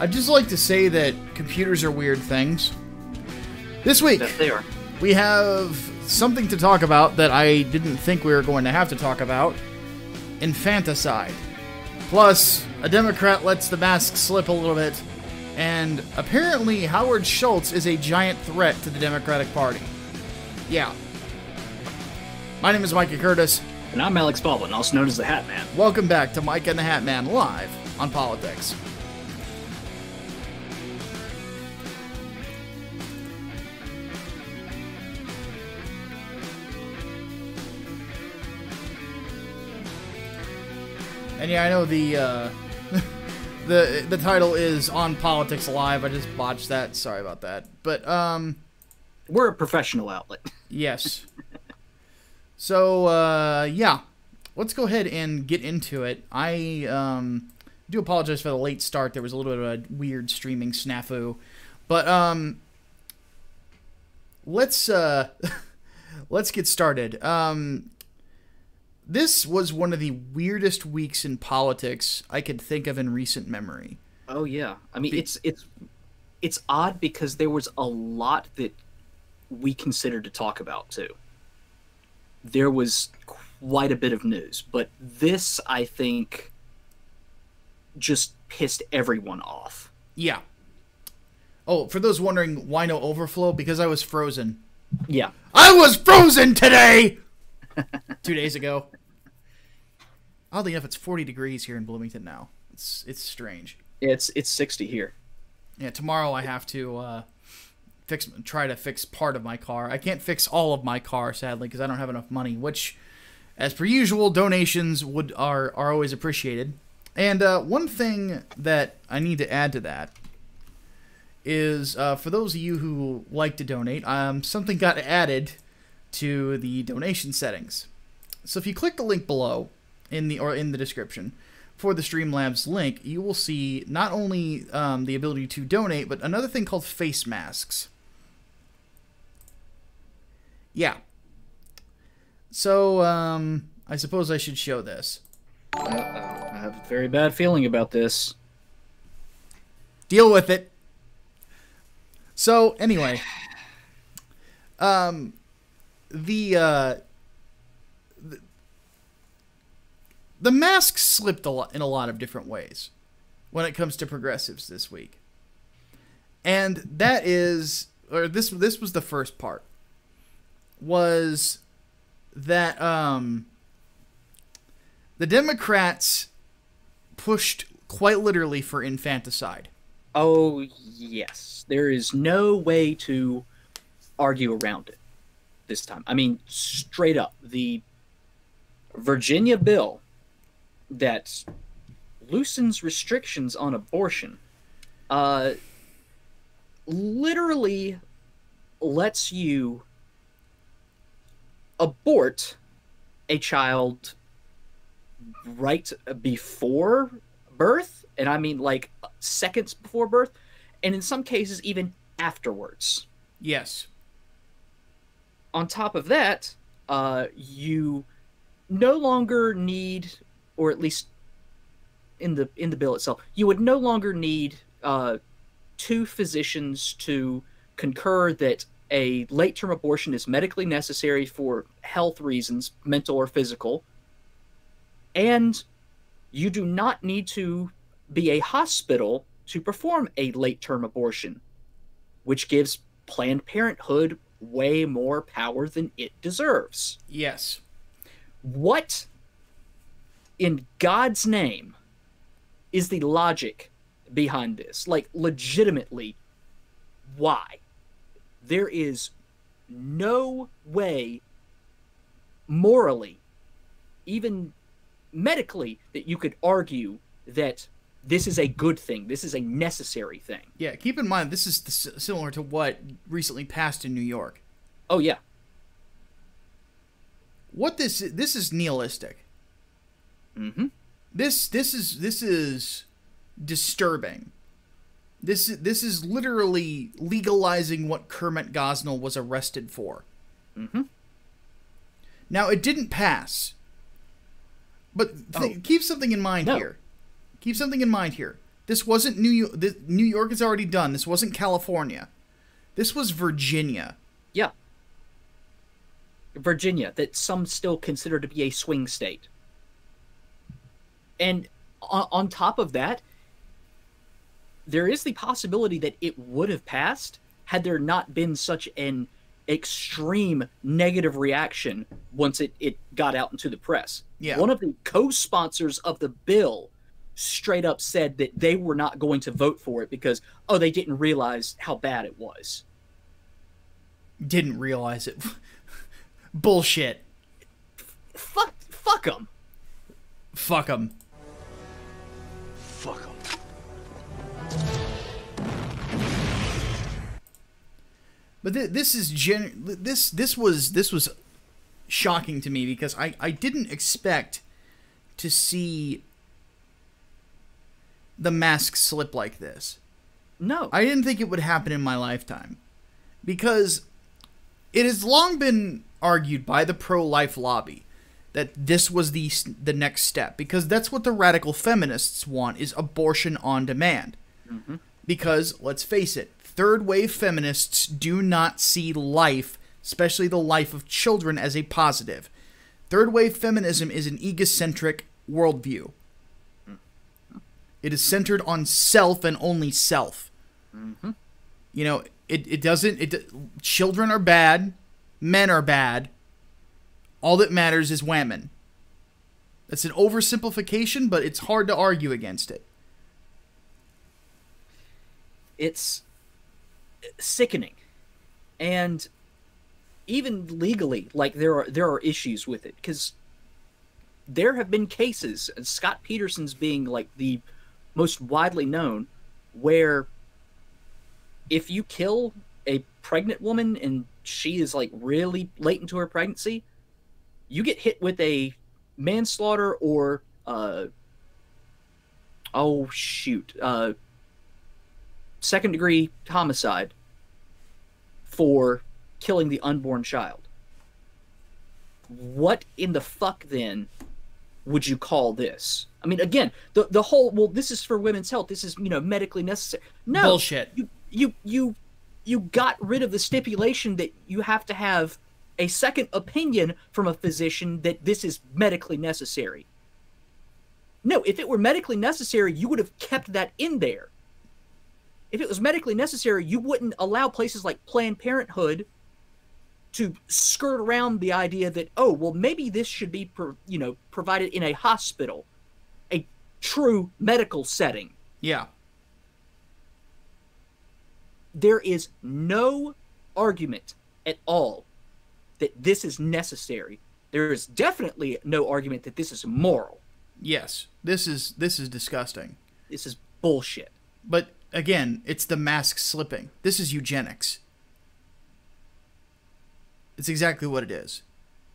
I'd just like to say that computers are weird things. This week, Yes, they are. we have something to talk about that I didn't think we were going to have to talk about. Infanticide. Plus, a Democrat lets the mask slip a little bit. And apparently, Howard Schultz is a giant threat to the Democratic Party. Yeah. My name is Micah Curtis. And I'm Alex Baldwin, also known as The Hatman. Welcome back to Micah and The Hatman live on Politics. And yeah, I know the the title is On Politics Live. I just botched that. Sorry about that. But We're a professional outlet. yes. So yeah, let's go ahead and get into it. I do apologize for the late start. There was a little bit of a weird streaming snafu, but let's let's get started. This was one of the weirdest weeks in politics I could think of in recent memory. Oh yeah, I mean it's odd because there was a lot that we considered to talk about too. There was quite a bit of news, but this I think just pissed everyone off. Yeah. Oh, for those wondering why no overflow, because I was frozen. Yeah, I was frozen today. 2 days ago. Oddly enough, it's 40 degrees here in Bloomington now. It's strange. yeah, it's 60 here. Yeah, tomorrow I have to try to fix part of my car. I can't fix all of my car, sadly, because I don't have enough money. Which, as per usual, donations are always appreciated. And one thing that I need to add to that is for those of you who like to donate, something got added to the donation settings. So if you click the link below in the description for the Streamlabs link, you will see not only the ability to donate, but another thing called face masks. Yeah. So I suppose I should show this. I have a very bad feeling about this. Deal with it. So anyway, the mask slipped in a lot of different ways when it comes to progressives this week. And that is, or this was the first part, was that the Democrats pushed quite literally for infanticide. Oh yes, there is no way to argue around it this time. I mean, straight up, the Virginia bill that loosens restrictions on abortion literally lets you abort a child right before birth, and I mean like seconds before birth, and in some cases even afterwards. Yes. On top of that, you no longer need, or at least in the bill itself, you would no longer need two physicians to concur that a late-term abortion is medically necessary for health reasons, mental or physical, and you do not need to be a hospital to perform a late-term abortion, which gives Planned Parenthood way more power than it deserves. Yes. What in God's name is the logic behind this? Like, legitimately, why? There is no way, morally, even medically, that you could argue that this is a good thing. This is a necessary thing. Yeah, keep in mind, this is similar to what recently passed in New York. Oh, yeah. What this is nihilistic. Mm-hmm. This is disturbing. This is literally legalizing what Kermit Gosnell was arrested for. Mm-hmm. Now, it didn't pass. But keep something in mind here. Keep something in mind here. This wasn't New York. New York is already done. This wasn't California. This was Virginia. Yeah. Virginia, that some still consider to be a swing state. And on top of that, there is the possibility that it would have passed had there not been such an extreme negative reaction once it got out into the press. Yeah. One of the co-sponsors of the bill straight up said that they were not going to vote for it because, they didn't realize how bad it was. Didn't realize it. Bullshit. Fuck them. Fuck them. Fuck 'em. But this was shocking to me because I didn't expect to see the mask slip like this. No. I didn't think it would happen in my lifetime. Because it has long been argued by the pro-life lobby that this was the next step. Because that's what the radical feminists want, is abortion on demand. Mm-hmm. Because, let's face it, third-wave feminists do not see life, especially the life of children, as a positive. Third-wave feminism is an egocentric worldview. It is centered on self and only self. Mm-hmm. You know, it doesn't... children are bad. Men are bad. All that matters is women. That's an oversimplification, but it's hard to argue against it. It's sickening. And even legally, like, there are issues with it. Because there have been cases, and Scott Peterson's being, like, the most widely known, where if you kill a pregnant woman and she is, like, really late into her pregnancy, you get hit with a manslaughter or second-degree homicide for killing the unborn child. What in the fuck, then, would you call this? I mean, again, the whole, well, this is for women's health, this is, medically necessary. No. Bullshit. You got rid of the stipulation that you have to have a second opinion from a physician that this is medically necessary. No, if it were medically necessary, you would have kept that in there. If it was medically necessary, you wouldn't allow places like Planned Parenthood to skirt around the idea that, maybe this should be provided in a hospital, a true medical setting. Yeah. There is no argument at all that this is necessary. There is definitely no argument that this is moral. Yes. This is disgusting. This is bullshit. But again, it's the mask slipping. This is eugenics. It's exactly what it is.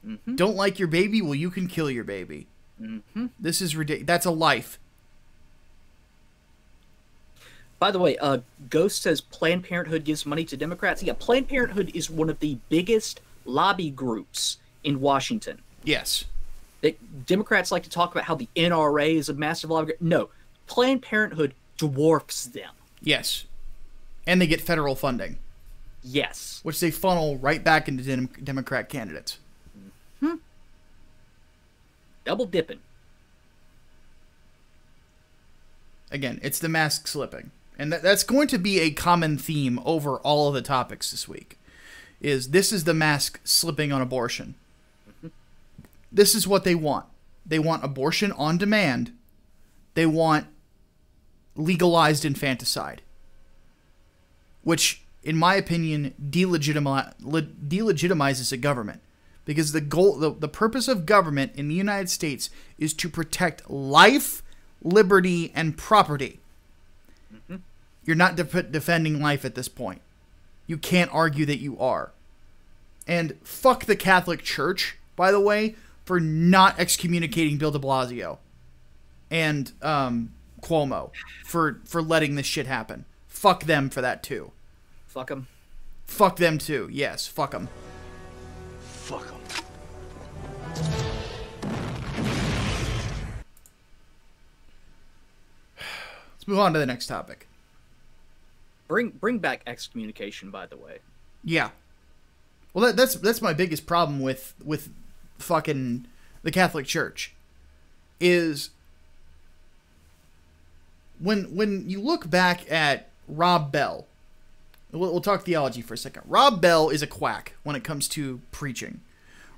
Mm-hmm. Don't like your baby? Well, you can kill your baby. Mm-hmm. This is ridiculous. That's a life. By the way, Ghost says Planned Parenthood gives money to Democrats. Yeah, Planned Parenthood is one of the biggest lobby groups in Washington. Yes. That Democrats like to talk about how the NRA is a massive lobby group. No, Planned Parenthood dwarfs them. Yes. And they get federal funding. Yes. Which they funnel right back into Democrat candidates. Mm-hmm. Double dipping. Again, it's the mask slipping. And that's going to be a common theme over all of the topics this week. This is the mask slipping on abortion. Mm-hmm. This is what they want. They want abortion on demand. They want legalized infanticide. Which, in my opinion, delegitimizes a government. Because the purpose of government in the United States is to protect life, liberty, and property. Mm-hmm. You're not defending life at this point. You can't argue that you are. And fuck the Catholic Church, by the way, for not excommunicating Bill de Blasio. And Cuomo for letting this shit happen. Fuck them for that too. Fuck them. Fuck them too. Yes, fuck them. Fuck 'em. Let's Let's move on to the next topic. Bring back excommunication, by the way. Yeah. Well, that's my biggest problem with fucking the Catholic Church is when you look back at Rob Bell. We'll talk theology for a second. Rob Bell is a quack when it comes to preaching.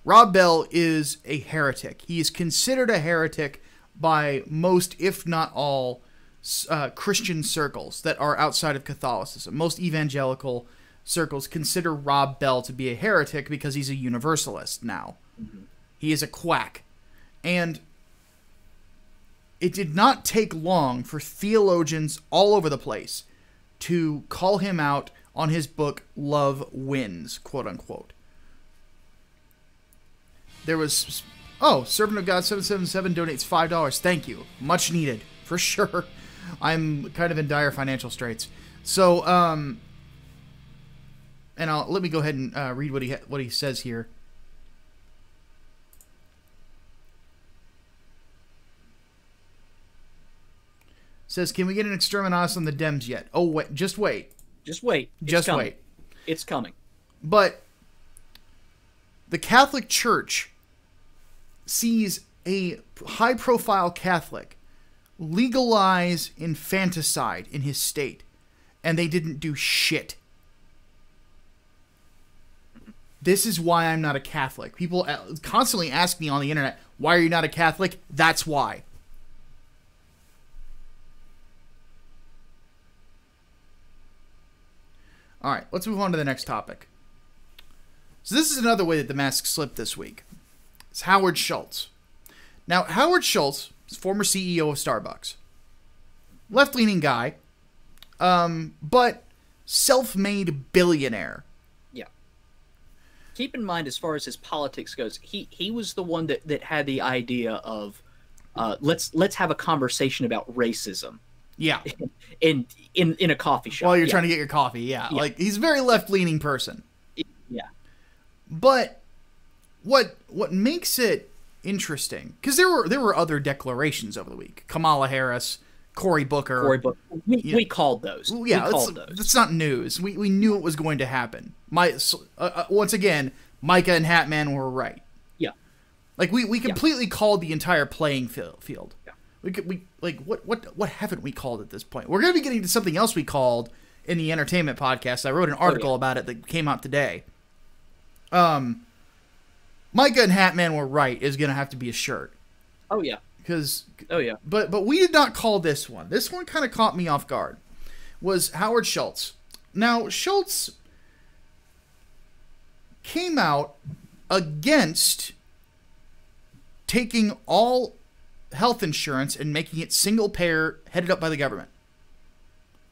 Rob Bell is a heretic. He is considered a heretic by most, if not all, Christian circles that are outside of Catholicism. Most evangelical circles consider Rob Bell to be a heretic because he's a universalist now. Mm-hmm. He is a quack. And it did not take long for theologians all over the place to call him out on his book, Love Wins, quote unquote. There was, Servant of God 777 donates $5. Thank you. Much needed, for sure. I'm kind of in dire financial straits. So, let me go ahead and read what he says here. Says, can we get an exterminatus on the Dems yet? Oh, wait, just wait. Just wait. Just wait. It's coming. But the Catholic Church sees a high-profile Catholic legalize infanticide in his state, and they didn't do shit. This is why I'm not a Catholic. People constantly ask me on the internet, why are you not a Catholic? That's why. All right, let's move on to the next topic. So this is another way that the mask slipped this week. It's Howard Schultz. Now, Howard Schultz is former CEO of Starbucks. Left-leaning guy, but self-made billionaire. Yeah. Keep in mind, as far as his politics goes, he was the one that had the idea of let's have a conversation about racism. Yeah. In a coffee shop. While you're trying to get your coffee, yeah. Like, he's a very left-leaning person. Yeah. But what makes it interesting, because there were other declarations over the week. Kamala Harris, Cory Booker. We called those. Yeah, that's not news. We knew it was going to happen. Once again, Micah and Hatman were right. Yeah. Like, we completely called the entire playing field. Yeah. What haven't we called at this point? We're going to be getting to something else we called in the entertainment podcast. I wrote an article about it that came out today. Micah and Hatman were right is going to have to be a shirt. Oh yeah. But we did not call this one. This one kind of caught me off guard. Was Howard Schultz. Now, Schultz came out against taking all health insurance and making it single payer headed up by the government.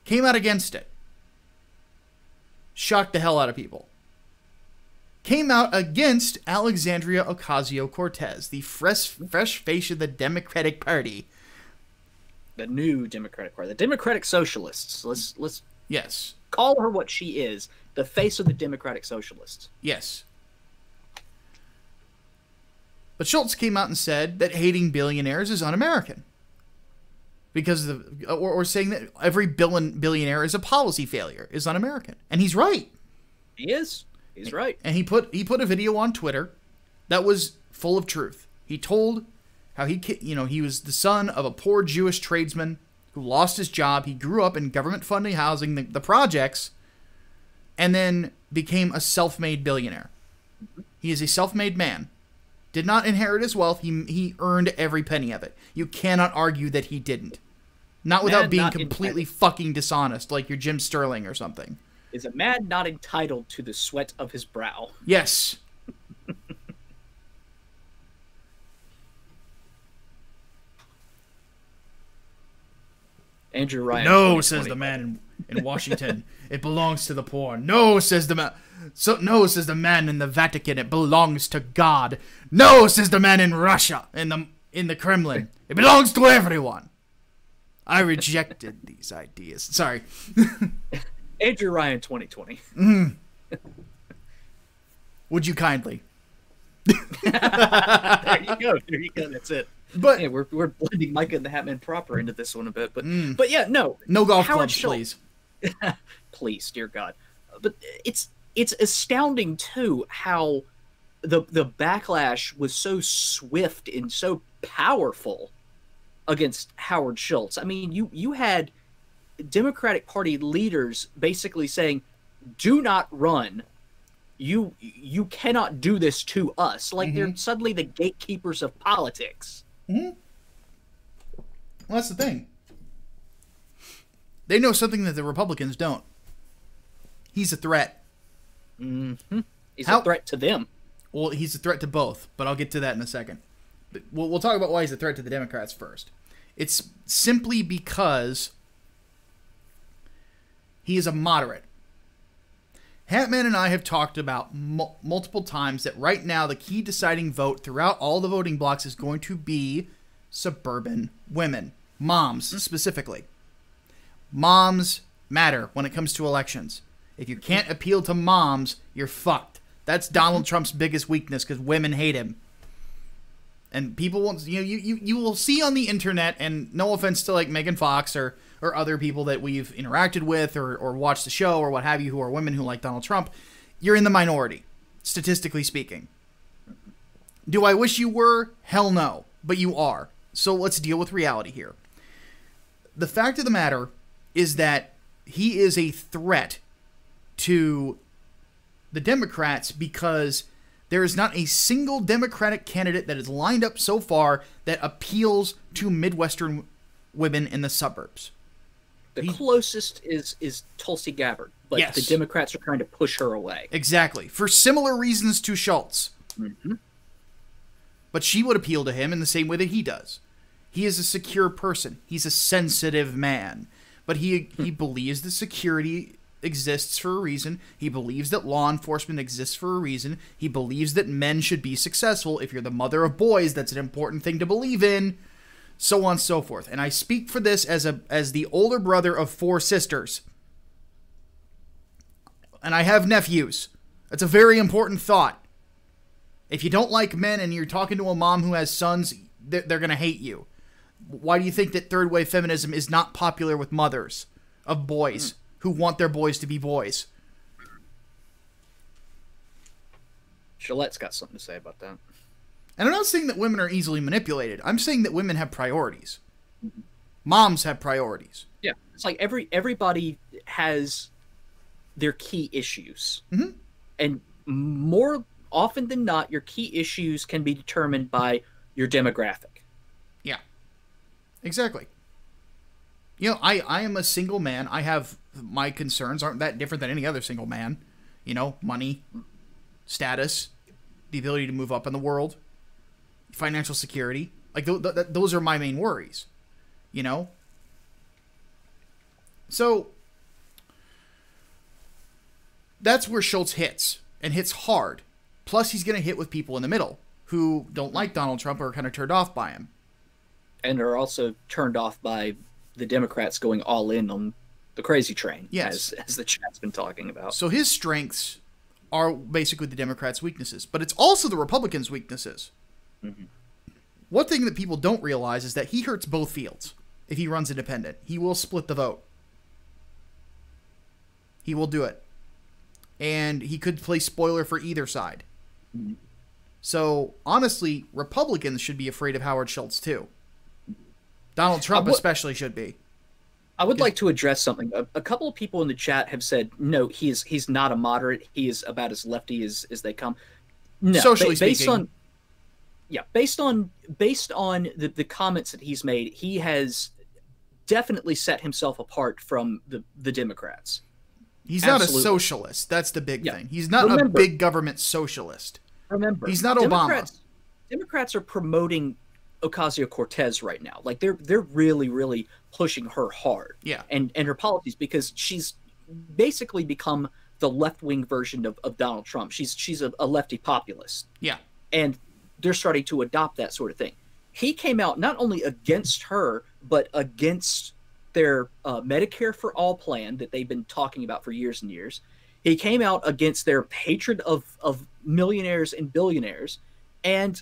Came out against it. Shocked the hell out of people. Came out against Alexandria Ocasio-Cortez, the fresh face of the Democratic Party. The new Democratic Party. The Democratic Socialists. Let's yes. Call her what she is. The face of the Democratic Socialists. Yes. But Schultz came out and said that hating billionaires is un-American. Because or saying that every billionaire is a policy failure is un-American. And he's right. He is. He's right. And he put a video on Twitter that was full of truth. He told how he was the son of a poor Jewish tradesman who lost his job. He grew up in government funding housing, the projects, and then became a self-made billionaire. He is a self-made man. Did not inherit his wealth. He earned every penny of it. You cannot argue that he didn't. Not without being completely fucking dishonest, like you're Jim Sterling or something. Is a man not entitled to the sweat of his brow? Yes. Andrew Ryan. No, says the man in Washington. It belongs to the poor. No, says the man. No, says the man in the Vatican. It belongs to God. No, says the man in Russia, in the Kremlin. It belongs to everyone. I rejected these ideas. Sorry. Andrew Ryan 2020. Would you kindly? There you go. That's it. But yeah, we're blending Micah and the Hatman proper into this one a bit, but yeah, no, no golf Howard clubs, Schultz- please. please, dear God. But it's astounding too how the backlash was so swift and so powerful against Howard Schultz. I mean, you had Democratic Party leaders basically saying, "Do not run. You cannot do this to us." Like they're suddenly the gatekeepers of politics. Well, that's the thing. They know something that the Republicans don't. He's a threat. He's a threat to them. Well, he's a threat to both, but I'll get to that in a second. But we'll talk about why he's a threat to the Democrats first. It's simply because he is a moderate. Hatman and I have talked about multiple times that right now the key deciding vote throughout all the voting blocks is going to be suburban women. Moms, specifically. Moms matter when it comes to elections. If you can't appeal to moms, you're fucked. That's Donald Trump's biggest weakness because women hate him. And people won't, you will see on the internet, and no offense to like Megan Fox or other people that we've interacted with or watched the show or what have you who are women who like Donald Trump, you're in the minority, statistically speaking. Do I wish you were? Hell no. But you are. So let's deal with reality here. The fact of the matter is that he is a threat to the Democrats because there is not a single Democratic candidate that is lined up so far that appeals to Midwestern women in the suburbs. The closest is Tulsi Gabbard, but yes, the Democrats are trying to push her away. Exactly. For similar reasons to Schultz. But she would appeal to him in the same way that he does. He is a secure person. He's a sensitive man. But he believes that security exists for a reason. He believes that law enforcement exists for a reason. He believes that men should be successful. If you're the mother of boys, that's an important thing to believe in. So on and so forth. And I speak for this as the older brother of 4 sisters. And I have nephews. That's a very important thought. If you don't like men and you're talking to a mom who has sons, they're going to hate you. Why do you think that third wave feminism is not popular with mothers of boys who want their boys to be boys? Gillette's got something to say about that. And I'm not saying that women are easily manipulated. I'm saying that women have priorities. Moms have priorities. Yeah, it's like everybody has their key issues. And more often than not, your key issues can be determined by your demographic. Yeah, exactly. You know, I am a single man. I have, my concerns aren't that different than any other single man. You know, money, status, the ability to move up in the world, financial security. Like, those are my main worries, you know? So, that's where Schultz hits, and hits hard. Plus, he's going to hit with people in the middle who don't like Donald Trump or are kind of turned off by him. And are also turned off by the Democrats going all in on the crazy train, yes, as the chat's been talking about. So his strengths are basically the Democrats' weaknesses, but it's also the Republicans' weaknesses. One thing that people don't realize is that he hurts both fields. If he runs independent, he will split the vote. He will do it. And he could play spoiler for either side. So, honestly, Republicans should be afraid of Howard Schultz, too. Donald Trump especially should be. I would like to address something. A couple of people in the chat have said, no, he's not a moderate. He is about as lefty as they come. No, socially based speaking. Based on the comments that he's made, he has definitely set himself apart from the Democrats. He's not a socialist. That's the big thing. He's not a big government socialist. Remember, he's not Obama. Democrats are promoting Ocasio-Cortez right now. Like they're really, really pushing her hard. Yeah. And her policies, because she's basically become the left-wing version of Donald Trump. She's a lefty populist. Yeah. And they're starting to adopt that sort of thing. He came out not only against her, but against their Medicare for All plan that they've been talking about for years and years. He came out against their hatred of millionaires and billionaires, and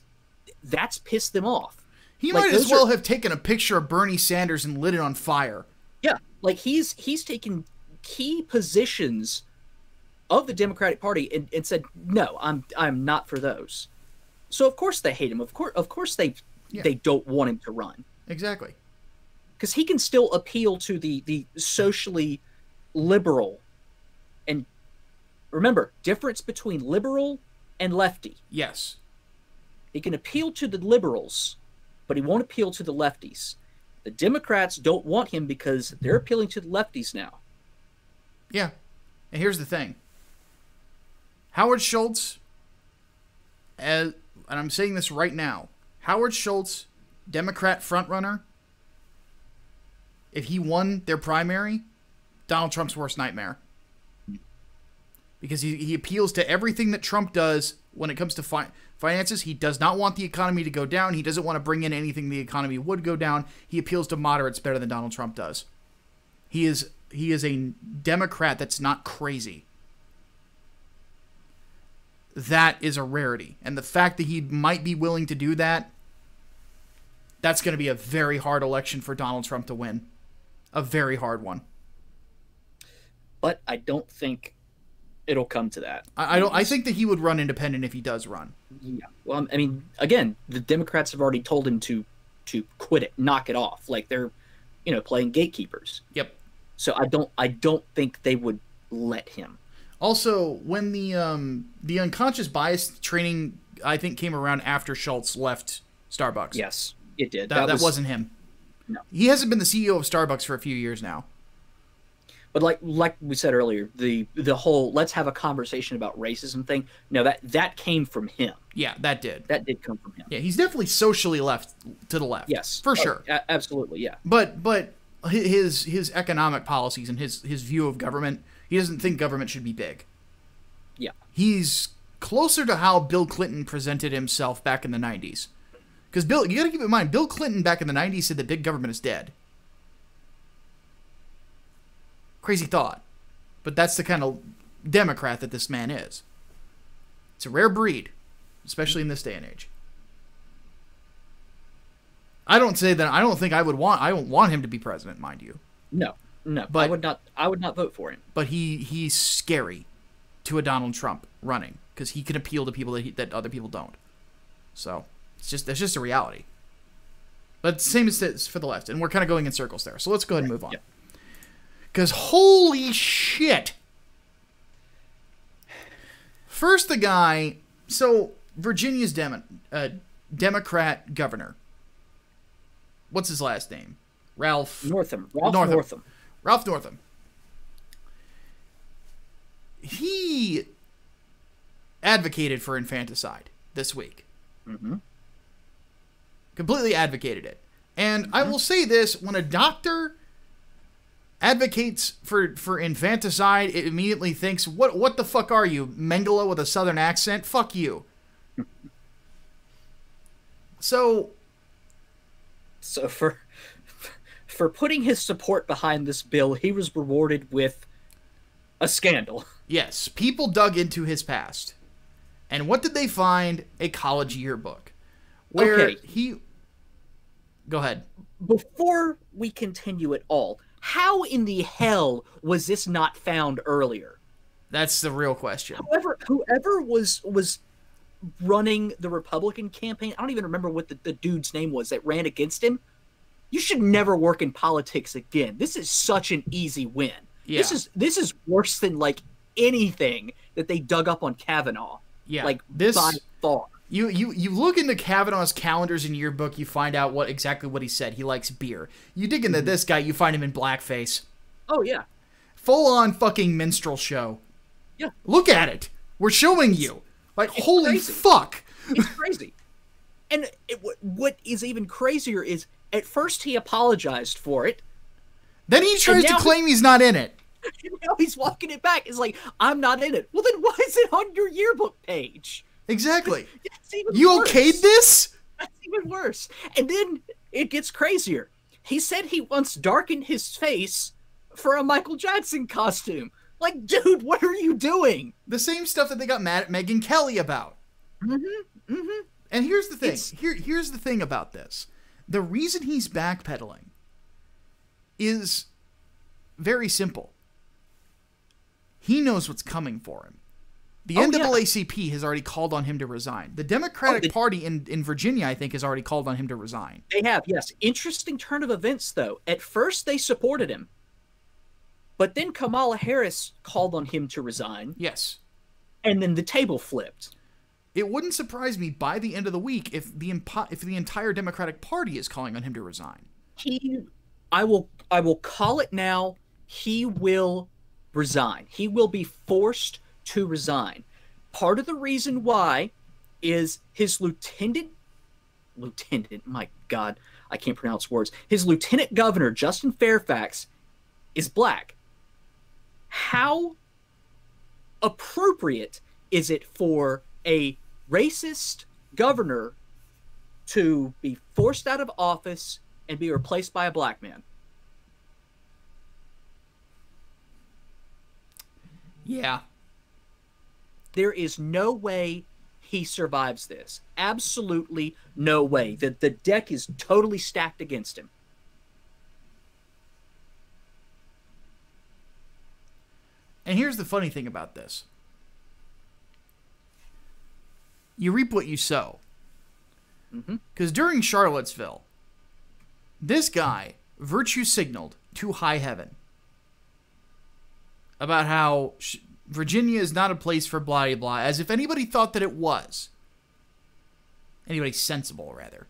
that's pissed them off. He Like, might as those well are- have taken a picture of Bernie Sanders and lit it on fire. Yeah, like he's taken key positions of the Democratic Party and said, no, I'm not for those. So of course they hate him. Of course they don't want him to run. Exactly. Because he can still appeal to the socially liberal. And remember, difference between liberal and lefty. Yes. He can appeal to the liberals, but he won't appeal to the lefties. The Democrats don't want him because they're appealing to the lefties now. Yeah. And here's the thing. Howard Schultz, and I'm saying this right now, Howard Schultz, Democrat frontrunner, if he won their primary, Donald Trump's worst nightmare. Because he appeals to everything that Trump does when it comes to finances. He does not want the economy to go down. He doesn't want to bring in anything the economy would go down. He appeals to moderates better than Donald Trump does. He is a Democrat that's not crazy. That is a rarity. And the fact that he might be willing to do that, that's going to be a very hard election for Donald Trump to win. A very hard one. But I don't think it'll come to that. I think that he would run independent if he does run. Yeah. Well, I mean, again, the Democrats have already told him to quit it, knock it off. Like they're, playing gatekeepers. Yep. So I don't think they would let him. Also, when the unconscious bias training, I think, came around after Schultz left Starbucks. Yes, it did. That wasn't him. No. He hasn't been the CEO of Starbucks for a few years now. But like we said earlier, the whole let's have a conversation about racism thing, no, that came from him. Yeah, that did. That did come from him. Yeah, he's definitely socially left to the left. Yes. For sure. Absolutely, yeah. But his economic policies and his view of government, he doesn't think government should be big. Yeah. He's closer to how Bill Clinton presented himself back in the 90s. Because you got to keep in mind, Bill Clinton back in the 90s said that big government is dead. Crazy thought. But that's the kind of Democrat that this man is. It's a rare breed, especially in this day and age. I don't think I don't want him to be president, mind you. No. But I would not vote for him. But he's scary to a Donald Trump running because he can appeal to people that other people don't. So that's just a reality. But same as this for the left, and we're kind of going in circles there. So let's go ahead and move on. Because holy shit! First, the guy. So Virginia's Democrat governor. What's his last name? Ralph Northam. Ralph Northam. He advocated for infanticide this week. Mm-hmm. Completely advocated it. And I will say this, when a doctor advocates for infanticide, it immediately thinks, what the fuck are you, Mengele with a southern accent? Fuck you. So for putting his support behind this bill, he was rewarded with a scandal. Yes, people dug into his past. And what did they find? A college yearbook. Where he... Go ahead. Before we continue at all, how in the hell was this not found earlier? That's the real question. Whoever was running the Republican campaign, I don't even remember what the dude's name was that ran against him. You should never work in politics again. This is such an easy win. Yeah. This is worse than like anything that they dug up on Kavanaugh. Yeah. Like this by far. You look into Kavanaugh's calendars and yearbook, you find out exactly what he said. He likes beer. You dig into this guy, you find him in blackface. Oh yeah. Full on fucking minstrel show. Yeah. Look at it. We're showing you. Like, holy crazy. fuck. It's crazy. And what is even crazier is at first he apologized for it. Then he tries to claim he's not in it. Now he's walking it back. It's like, I'm not in it. Well, then why is it on your yearbook page? Exactly. You worse. Okayed this? That's even worse. And then it gets crazier. He said he once darkened his face for a Michael Jackson costume. Like, dude, what are you doing? The same stuff that they got mad at Megyn Kelly about. Mm-hmm. Mm-hmm. And here's the thing. Here's the thing about this. The reason he's backpedaling is very simple. He knows what's coming for him. The NAACP has already called on him to resign. The Democratic Party in Virginia, I think, has already called on him to resign. They have, yes. Interesting turn of events, though. At first, they supported him. But then Kamala Harris called on him to resign. Yes. And then the table flipped. It wouldn't surprise me by the end of the week if the entire Democratic Party is calling on him to resign. I will call it now. He will resign. He will be forced to resign. Part of the reason why is his lieutenant, my God, I can't pronounce words. His lieutenant governor, Justin Fairfax, is black. How appropriate is it for a racist governor to be forced out of office and be replaced by a black man? Yeah. There is no way he survives this. Absolutely no way. The deck is totally stacked against him. And here's the funny thing about this. You reap what you sow. Because during Charlottesville, this guy virtue signaled to high heaven about how Virginia is not a place for blah, blah, as if anybody thought that it was. Anybody sensible, rather.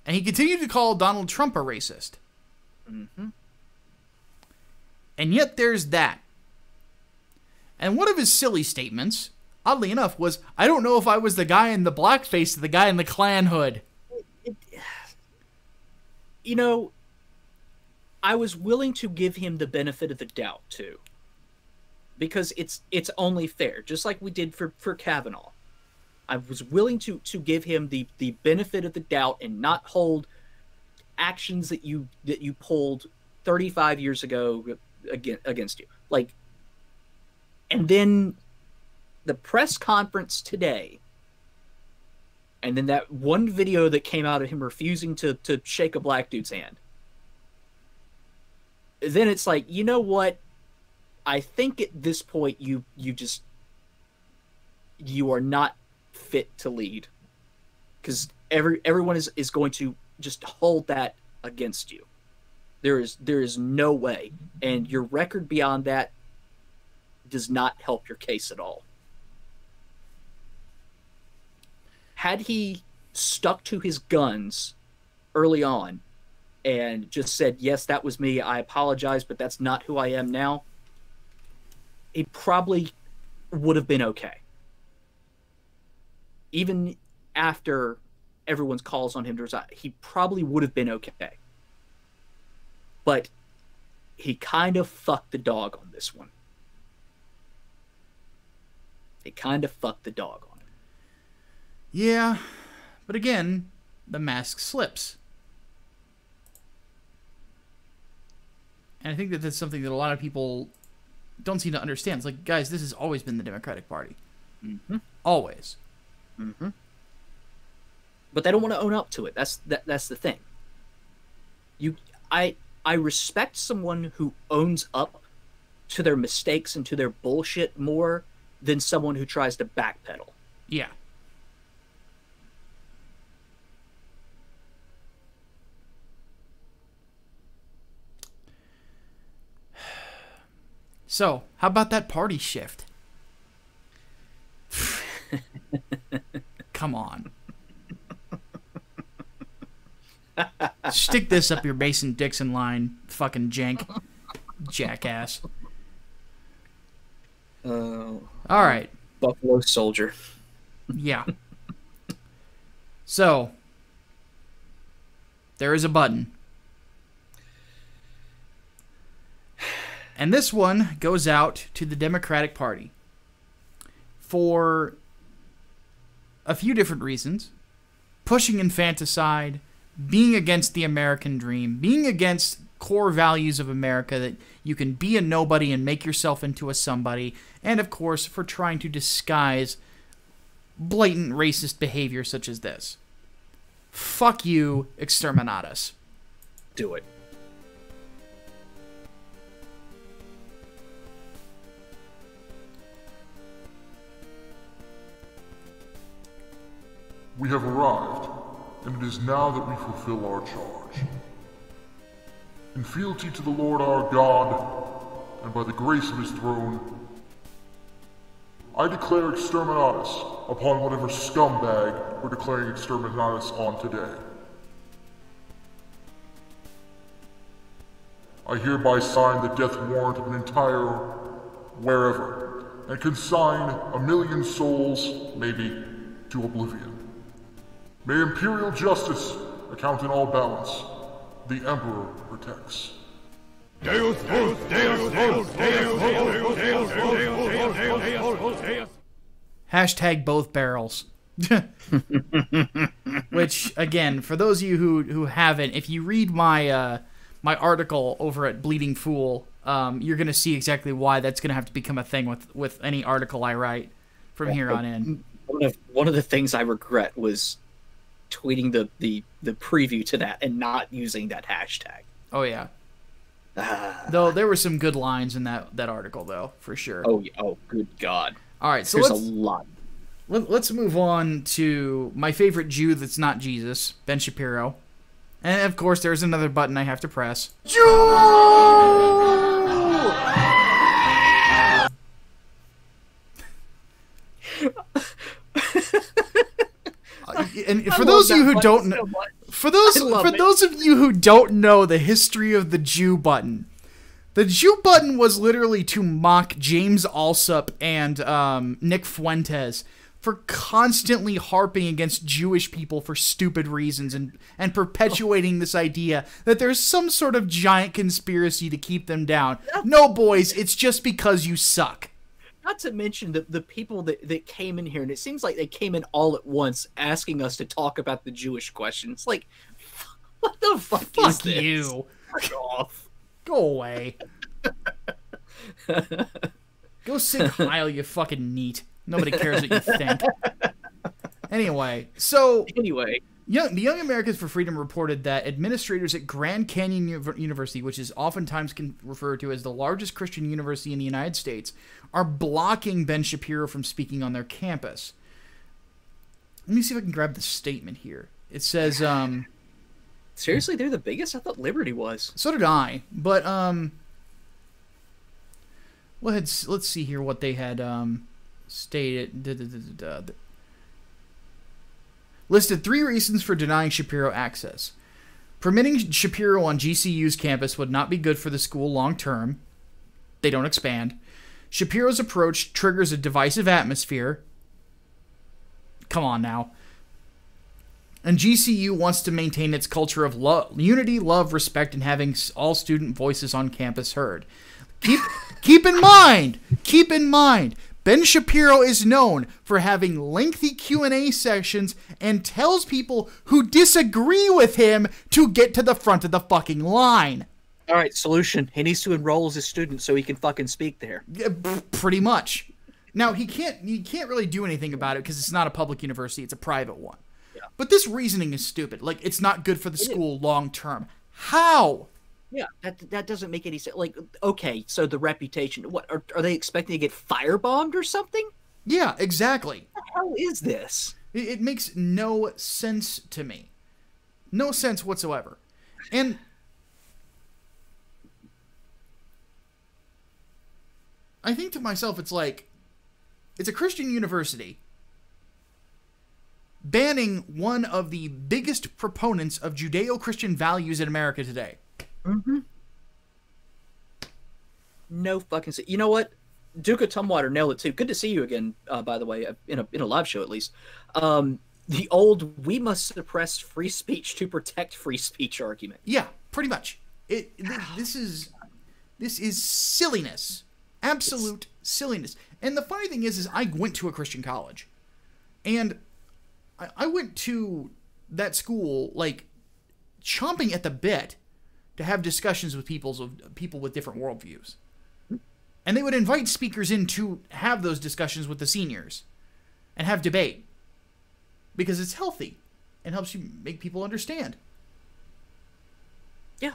And he continued to call Donald Trump a racist. And yet there's that. And one of his silly statements, oddly enough, was, I don't know if I was the guy in the blackface or the guy in the Klan hood. You know, I was willing to give him the benefit of the doubt, too. Because it's only fair, just like we did for Kavanaugh. I was willing to give him the benefit of the doubt and not hold actions that you pulled 35 years ago against you. Like, and then the press conference today, and then that one video that came out of him refusing to shake a black dude's hand. Then it's like, you know what? I think at this point you are not fit to lead, because everyone is going to just hold that against you. There is no way, and your record beyond that does not help your case at all. Had he stuck to his guns early on and just said, yes, that was me, I apologize, but that's not who I am now, it probably would have been okay. Even after everyone's calls on him to resign, he probably would have been okay. But he kind of fucked the dog on this one. He kind of fucked the dog on it. Yeah, but again, the mask slips. And I think that that's something that a lot of people don't seem to understand. It's like, guys, this has always been the Democratic Party. Always. But they don't want to own up to it. That's the thing. I respect someone who owns up to their mistakes and to their bullshit more than someone who tries to backpedal. Yeah. So, how about that party shift? Come on. Stick this up your Mason-Dixon line, fucking jank. Jackass. Alright. Buffalo Soldier. Yeah. So, there is a button. And this one goes out to the Democratic Party for a few different reasons. Pushing infanticide, being against the American dream, being against core values of America, that you can be a nobody and make yourself into a somebody, and of course for trying to disguise blatant racist behavior such as this. Fuck you, exterminatus. Do it. We have arrived, and it is now that we fulfill our charge. In fealty to the Lord our God, and by the grace of his throne, I declare exterminatus upon whatever scumbag we're declaring exterminatus on today. I hereby sign the death warrant of an entire wherever, and consign 1,000,000 souls, maybe, to oblivion. May imperial justice account in all balance. The Emperor protects. Deus vos, Deus vos, Deus vos, Deus vos. Hashtag both barrels. Which, again, for those of you who haven't, if you read my my article over at Bleeding Fool, you're going to see exactly why that's going to have to become a thing with any article I write from here on in. One of the things I regret was tweeting the preview to that and not using that hashtag. Oh, yeah. Though there were some good lines in that article, though, for sure. Oh, good God. All right, so there's a lot. Let's move on to my favorite Jew that's not Jesus, Ben Shapiro. And, of course, there's another button I have to press. Jew! And for those of you who don't know, for those of you who don't know the history of the Jew button, the Jew button was literally to mock James Alsop and Nick Fuentes for constantly harping against Jewish people for stupid reasons and perpetuating this idea that there's some sort of giant conspiracy to keep them down. No, boys, it's just because you suck. Not to mention the people that came in here, and it seems like they came in all at once asking us to talk about the Jewish question. It's like, what the fuck is this? You. Fuck off. Go away. Go sing Heil, you fucking neat. Nobody cares what you think. Anyway, the Young Americans for Freedom reported that administrators at Grand Canyon University, which is oftentimes referred to as the largest Christian university in the United States, are blocking Ben Shapiro from speaking on their campus. Let me see if I can grab the statement here. It says, seriously, they're the biggest? I thought Liberty was. So did I, but let's see here what they had stated. Listed 3 reasons for denying Shapiro access. Permitting Shapiro on GCU's campus would not be good for the school long term. They don't expand. Shapiro's approach triggers a divisive atmosphere. Come on now. And GCU wants to maintain its culture of unity, love, respect, and having all student voices on campus heard. Keep in mind, Ben Shapiro is known for having lengthy Q&A sessions and tells people who disagree with him to get to the front of the fucking line. All right, solution. He needs to enroll as a student so he can fucking speak there. Yeah, pretty much. Now, he can't really do anything about it because it's not a public university, it's a private one. Yeah. But this reasoning is stupid. Like, it's not good for the school long term. How? Yeah, that doesn't make any sense. Like, okay, so the reputation. What are they expecting to get firebombed or something? Yeah, exactly. What the hell is this? It makes no sense to me. No sense whatsoever. And I think to myself, it's like, it's a Christian university banning one of the biggest proponents of Judeo-Christian values in America today. Mm-hmm. No fucking sense. You know what? Duke of Tumwater nailed it too. Good to see you again, by the way, in a live show at least. The old "we must suppress free speech to protect free speech" argument. Yeah, pretty much. This is silliness, absolute silliness. And the funny thing is I went to a Christian college, and I went to that school like chomping at the bit to have discussions with people with different worldviews. And they would invite speakers in to have those discussions with the seniors and have debate because it's healthy. and helps you make people understand. Yeah,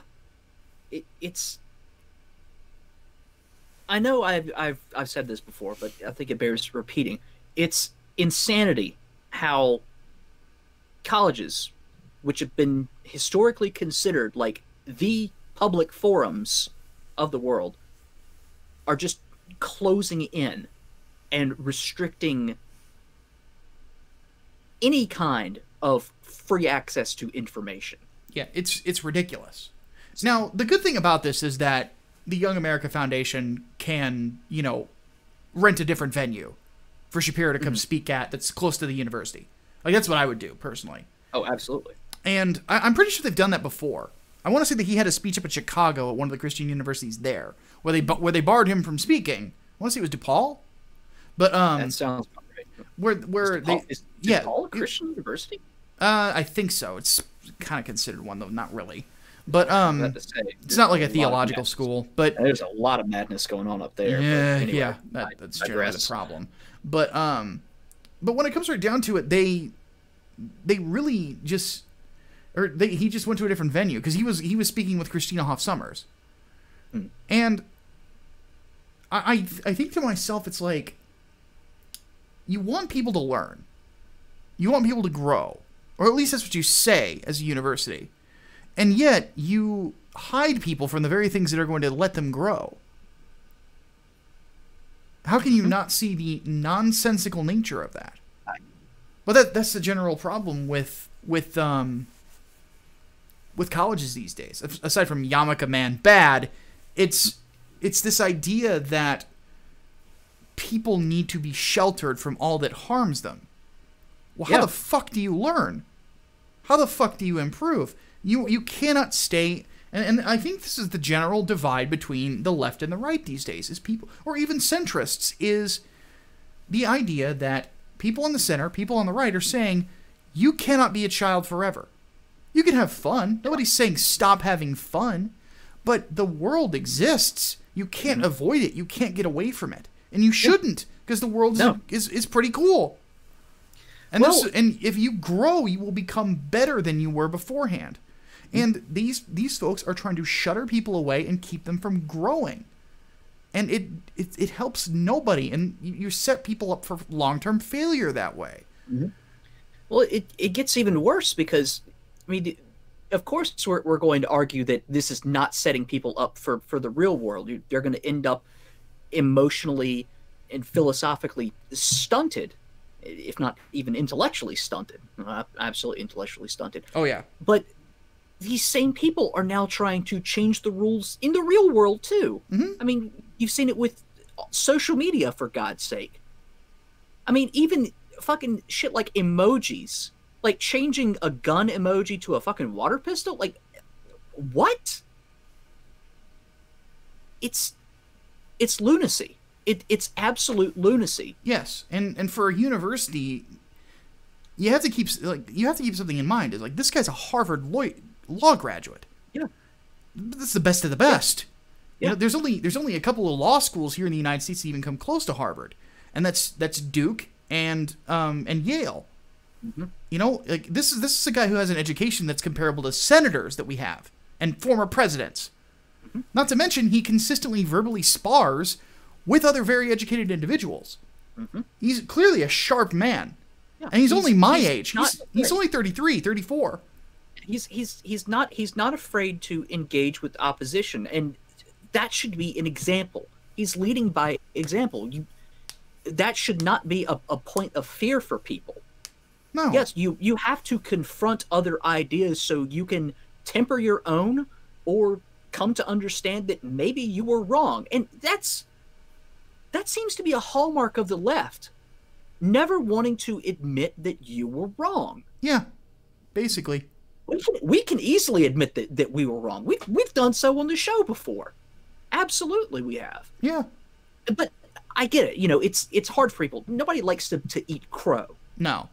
it's. I know I've said this before, but I think it bears repeating. It's insanity how colleges, which have been historically considered like the public forums of the world, are just closing in and restricting any kind of free access to information. Yeah, it's ridiculous. Now, the good thing about this is that the Young America Foundation can, rent a different venue for Shapiro to come speak at that's close to the university. Like, that's what I would do, personally. Oh, absolutely. And I'm pretty sure they've done that before. I want to say that he had a speech up in Chicago at one of the Christian universities there, where they barred him from speaking. I want to say it was DePaul, but that sounds about right. Where is DePaul a Christian university? I think so. It's kind of considered one though, not really. But it's not like a theological school. But there's a lot of madness going on up there. Yeah, anyway, yeah, that's generally the problem. But when it comes right down to it, they really just. He just went to a different venue because he was speaking with Christina Hoff Sommers, and I think to myself, it's like, you want people to learn, you want people to grow, or at least that's what you say as a university, and yet you hide people from the very things that are going to let them grow. How can you not see the nonsensical nature of that? Well, that's the general problem with colleges these days. Aside from Yarmulke Man bad, it's this idea that people need to be sheltered from all that harms them. Well, how the fuck do you learn? How the fuck do you improve? You cannot stay... And I think this is the general divide between the left and the right these days, is people, or even centrists, is the idea that people in the center, people on the right, are saying, you cannot be a child forever. You can have fun. Nobody's saying stop having fun. But the world exists. You can't avoid it. You can't get away from it. And you shouldn't, because the world is pretty cool. And, and if you grow, you will become better than you were beforehand. And these folks are trying to shutter people away and keep them from growing. And it helps nobody. And you set people up for long-term failure that way. Mm-hmm. Well, it gets even worse because, I mean, of course we're going to argue that this is not setting people up for the real world. They're going to end up emotionally and philosophically stunted, if not even intellectually stunted. Absolutely intellectually stunted. Oh, yeah. But these same people are now trying to change the rules in the real world, too. Mm-hmm. I mean, you've seen it with social media, for God's sake. I mean, even fucking shit like emojis. Like, changing a gun emoji to a fucking water pistol? Like, what? It's lunacy. It's absolute lunacy. Yes, and for a university, you have to keep something in mind. It's like, this guy's a Harvard law graduate. Yeah, that's the best of the best. Yeah. There's only a couple of law schools here in the United States that even come close to Harvard, and that's Duke and Yale. Mm-hmm. Like this is a guy who has an education that's comparable to senators that we have and former presidents. Mm-hmm. Not to mention, he consistently verbally spars with other very educated individuals. Mm-hmm. He's clearly a sharp man. Yeah, and he's only my age. He's only 33, 34. He's not afraid to engage with opposition, and that should be an example. He's leading by example. That should not be a point of fear for people. No. Yes, you have to confront other ideas so you can temper your own or come to understand that maybe you were wrong. And that seems to be a hallmark of the left. Never wanting to admit that you were wrong. Yeah, basically. We can easily admit that we were wrong. We've done so on the show before. Absolutely, we have. Yeah. But I get it. It's hard for people. Nobody likes to eat crow. No.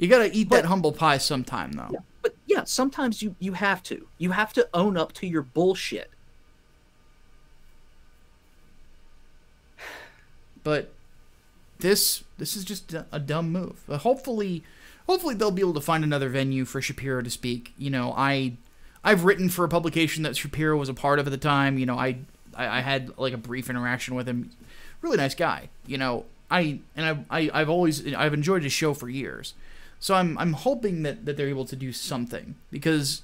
You gotta eat that humble pie sometime, though. Yeah, but yeah, sometimes you have to. You have to own up to your bullshit. But this is just a dumb move. Hopefully hopefully they'll be able to find another venue for Shapiro to speak. You know, I've written for a publication that Shapiro was a part of at the time. You know, I had like a brief interaction with him. Really nice guy. You know, I've enjoyed his show for years. So I'm hoping that they're able to do something, because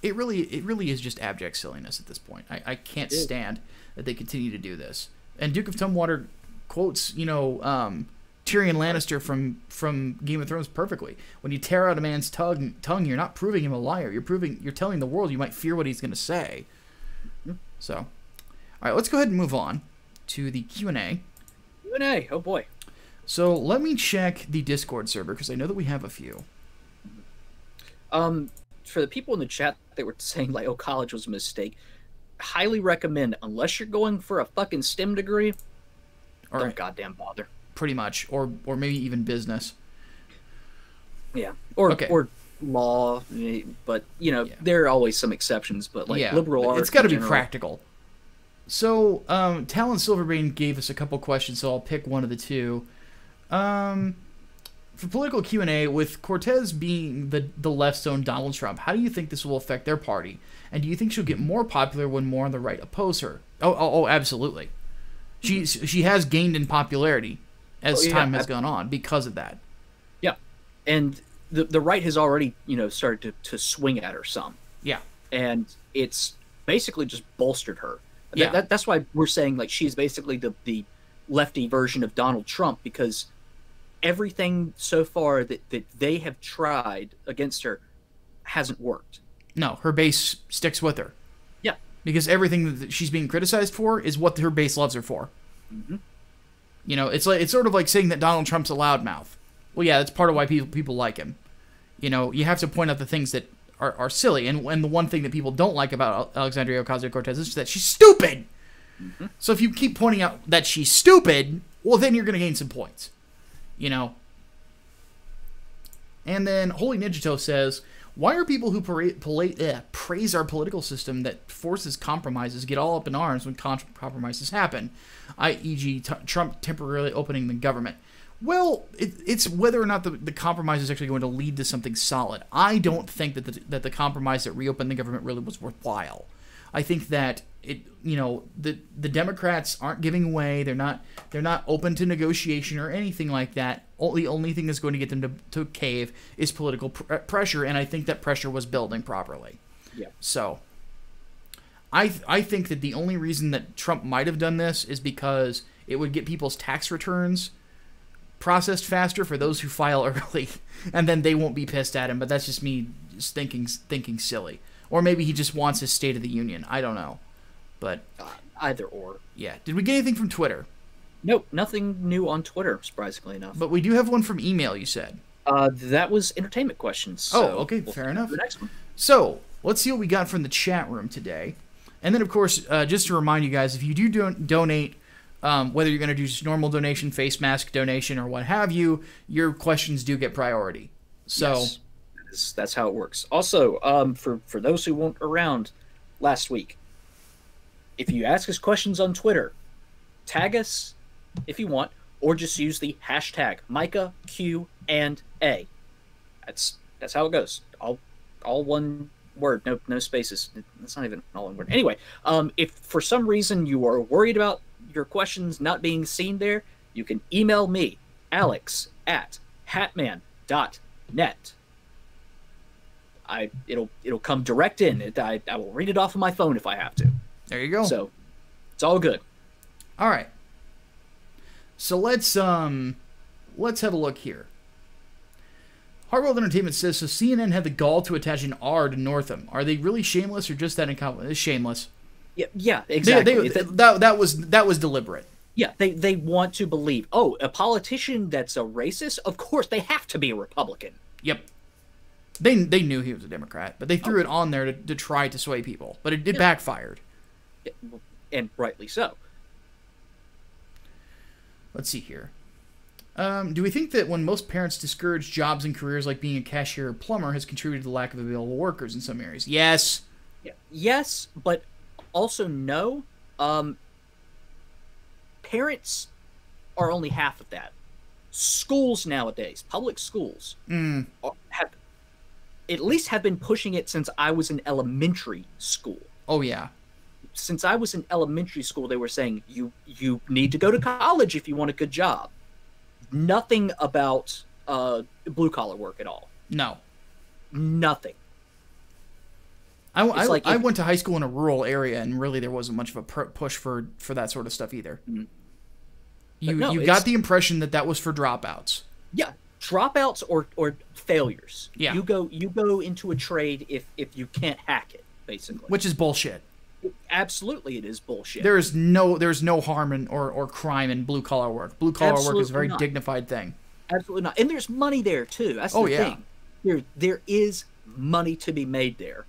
it really is just abject silliness at this point. I can't stand that they continue to do this. And Duke of Tumwater quotes, you know, Tyrion Lannister from Game of Thrones perfectly. When you tear out a man's tongue, you're not proving him a liar. You're telling the world you might fear what he's going to say. So, all right, let's go ahead and move on to the Q&A. Q&A, oh boy. So let me check the Discord server, because I know that we have a few. For the people in the chat that were saying, like, oh, college was a mistake, highly recommend, unless you're going for a fucking STEM degree, don't goddamn bother. Pretty much. Or maybe even business. Yeah. Or law, but, you know, there are always some exceptions, but, like, liberal arts, it's got to be practical. So, Talon Silverbane gave us a couple questions, so I'll pick one of the two. For political Q&A, with Cortez being the left's own Donald Trump, how do you think this will affect their party? And do you think she'll get more popular when more on the right oppose her? Oh, absolutely. She has gained in popularity as time has gone on because of that. Yeah. And the right has already, you know, started to swing at her some. Yeah. And it's basically just bolstered her. Yeah. That's why we're saying, like, she's basically the lefty version of Donald Trump, because everything so far that they have tried against her hasn't worked. No, her base sticks with her. Yeah. Because everything that she's being criticized for is what her base loves her for. Mm-hmm. You know, it's sort of like saying that Donald Trump's a loudmouth. Well, yeah, that's part of why people like him. You know, you have to point out the things that are silly, and the one thing that people don't like about Alexandria Ocasio-Cortez is that she's stupid. Mm-hmm. So if you keep pointing out that she's stupid, well, then you're going to gain some points. You know. And then Holy Nigito says, why are people who praise our political system that forces compromises get all up in arms when compromises happen, i.e.g. Trump temporarily opening the government? Well, it's whether or not the compromise is actually going to lead to something solid. I don't think that the compromise that reopened the government really was worthwhile. I think that the Democrats aren't giving way. They're not open to negotiation or anything like that. The only thing that's going to get them to cave is political pressure, and I think that pressure was building properly. Yeah. So I think that the only reason that Trump might have done this is because it would get people's tax returns processed faster for those who file early, and then they won't be pissed at him. But that's just me just thinking silly. Or maybe he just wants his State of the Union. I don't know. But either or. Yeah. Did we get anything from Twitter? Nope, nothing new on Twitter, surprisingly enough. But we do have one from email, you said. That was entertainment questions. So okay, fair enough. The next one. So, let's see what we got from the chat room today. And then, of course, just to remind you guys, if you do donate, whether you're going to do just normal donation, face mask donation, or what have you, your questions do get priority. So, yes, that's how it works. Also, for those who weren't around last week, if you ask us questions on Twitter, tag us if you want, or just use the hashtag Micah Q and A. That's how it goes. All one word, no spaces. That's not even all one word. Anyway, if for some reason you are worried about your questions not being seen there, you can email me, alex@hatman.net. It'll come direct in. I will read it off of my phone if I have to. There you go. So it's all good. All right. So let's have a look here. Hardworld Entertainment says, so CNN had the gall to attach an R to Northam. Are they really shameless or just that incompetent? It's shameless. Yeah, exactly. That was deliberate. Yeah, they want to believe, oh, a politician that's a racist? Of course, they have to be a Republican. Yep. They knew he was a Democrat, but they threw it on there to try to sway people. But it backfired. And rightly so. Let's see here. Do we think that when most parents discourage jobs and careers like being a cashier or plumber has contributed to the lack of available workers in some areas? Yes. Yeah. Yes, but also no. Parents are only half of that. schools nowadays, public schools, have at least have been pushing it since I was in elementary school. Oh yeah. Since I was in elementary school, they were saying you need to go to college if you want a good job. Nothing about blue collar work at all. No. Nothing. I went to high school in a rural area, and really there wasn't much of a push for that sort of stuff either. You got the impression that was for dropouts. Yeah, dropouts or failures. Yeah. You go into a trade if you can't hack it, basically. Which is bullshit. Absolutely, it is bullshit. There's no harm or crime in blue collar work. Blue collar work is a very dignified thing. Absolutely not. And there's money there too. That's the thing. There is money to be made there.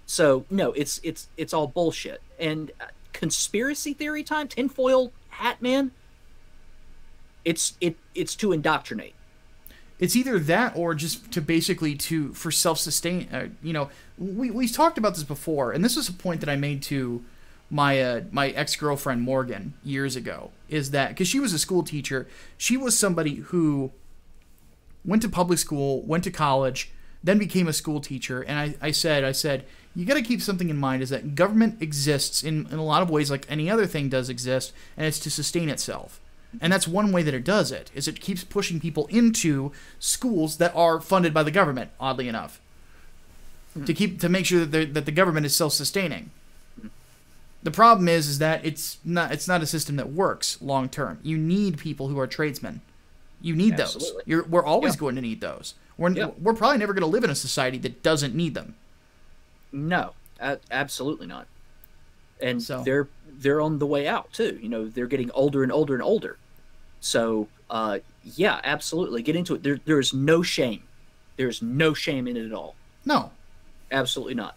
So no, it's all bullshit. And conspiracy theory time, tinfoil hat man. It's to indoctrinate. It's either that or just to basically for self-sustain. We talked about this before, and this was a point that I made to my my ex-girlfriend Morgan years ago. Is that because she was a school teacher, she was somebody who went to public school, went to college, then became a school teacher, and I said, you got to keep something in mind, is that government exists in a lot of ways like any other thing does exist, and it's to sustain itself. And that's one way that it does it, is it keeps pushing people into schools that are funded by the government, oddly enough, to make sure that the government is self-sustaining. The problem is that it's not a system that works long term. You need people who are tradesmen. You need those. We're always going to need those. We're probably never going to live in a society that doesn't need them. No, absolutely not. And so, they're on the way out too. They're getting older and older and older. So yeah, absolutely, get into it. There's no shame. There's no shame in it at all. No, absolutely not.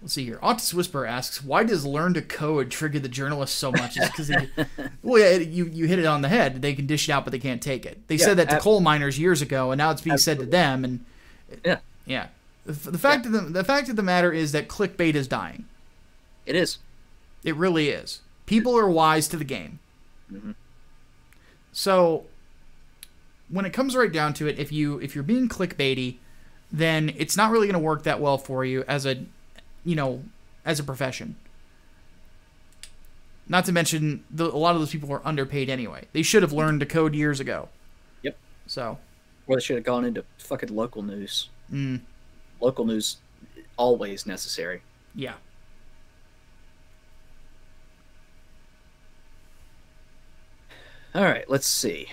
Let's see here. Autist Whisperer asks, why does learn to code trigger the journalists so much? It's because you hit it on the head. They can dish it out, but they can't take it. They said that to coal miners years ago, and now it's being said to them. And yeah. The fact of the matter is that clickbait is dying. It is. It really is. People are wise to the game. Mm-hmm. So when it comes right down to it, if you're being clickbaity, then it's not really going to work that well for you as a profession. Not to mention a lot of those people are underpaid anyway. They should have learned to code years ago. Yep. So. Or they should have gone into fucking local news. Local news, always necessary. Yeah. All right, let's see.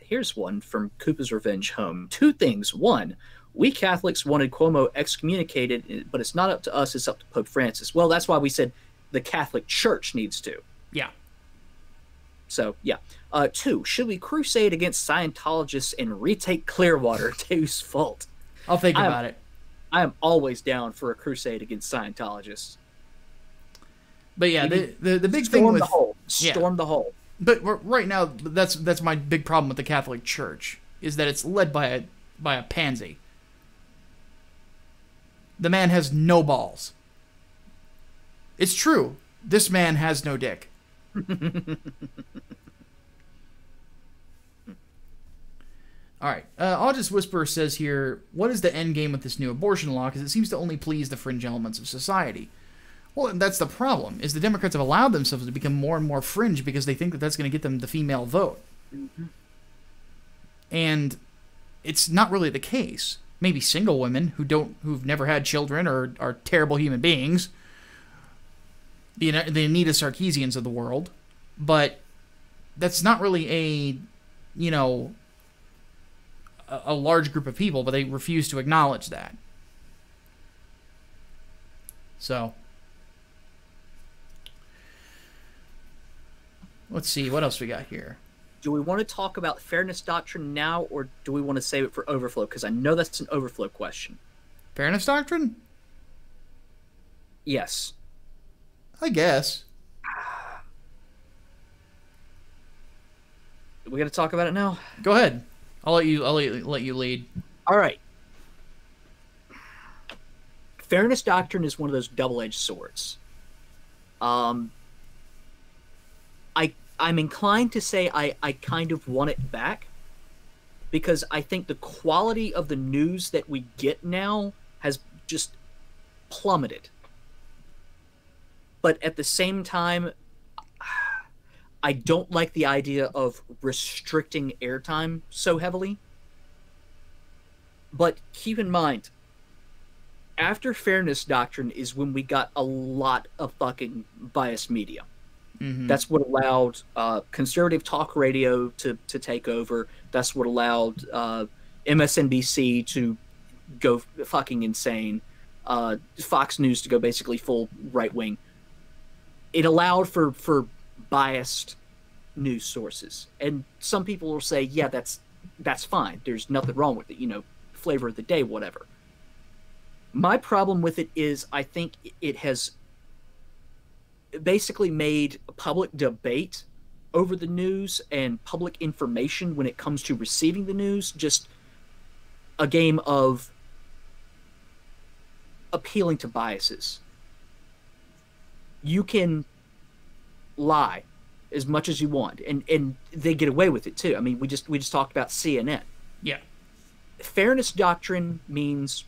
Here's one from Koopa's Revenge Home. 2 things. 1, we Catholics wanted Cuomo excommunicated, but it's not up to us, it's up to Pope Francis. Well, that's why we said the Catholic Church needs to. Yeah. So, yeah. 2, should we crusade against Scientologists and retake Clearwater? Deus Vult. I'll think about it. I am always down for a crusade against Scientologists. But yeah, the big thing with storm the hole. But right now, that's my big problem with the Catholic Church, is that it's led by a pansy. The man has no balls. It's true. This man has no dick. All right. August Whisperer says here, what is the end game with this new abortion law? Because it seems to only please the fringe elements of society. Well, that's the problem, is the Democrats have allowed themselves to become more and more fringe because they think that that's going to get them the female vote. Mm-hmm. And it's not really the case. Maybe single women who've never had children or are terrible human beings, the Anita Sarkeesians of the world, but that's not really a large group of people, but they refuse to acknowledge that. So let's see, what else we got here? Do we want to talk about fairness doctrine now, or do we want to save it for overflow? Because I know that's an overflow question. Fairness doctrine? Yes. I guess. We got to talk about it now? Go ahead. I'll let you lead. All right. Fairness doctrine is one of those double-edged swords. I'm inclined to say I kind of want it back, because I think the quality of the news that we get now has just plummeted. But at the same time, I don't like the idea of restricting airtime so heavily. But keep in mind, after Fairness Doctrine is when we got a lot of fucking biased media. Mm-hmm. That's what allowed conservative talk radio to take over. That's what allowed MSNBC to go fucking insane. Fox News to go basically full right-wing. It allowed for biased news sources. And some people will say, yeah, that's fine. There's nothing wrong with it. You know, flavor of the day, whatever. My problem with it is I think it has basically made public debate over the news and public information when it comes to receiving the news just a game of appealing to biases. You can lie as much as you want, and they get away with it too. I mean, we just talked about CNN. Yeah. Fairness Doctrine means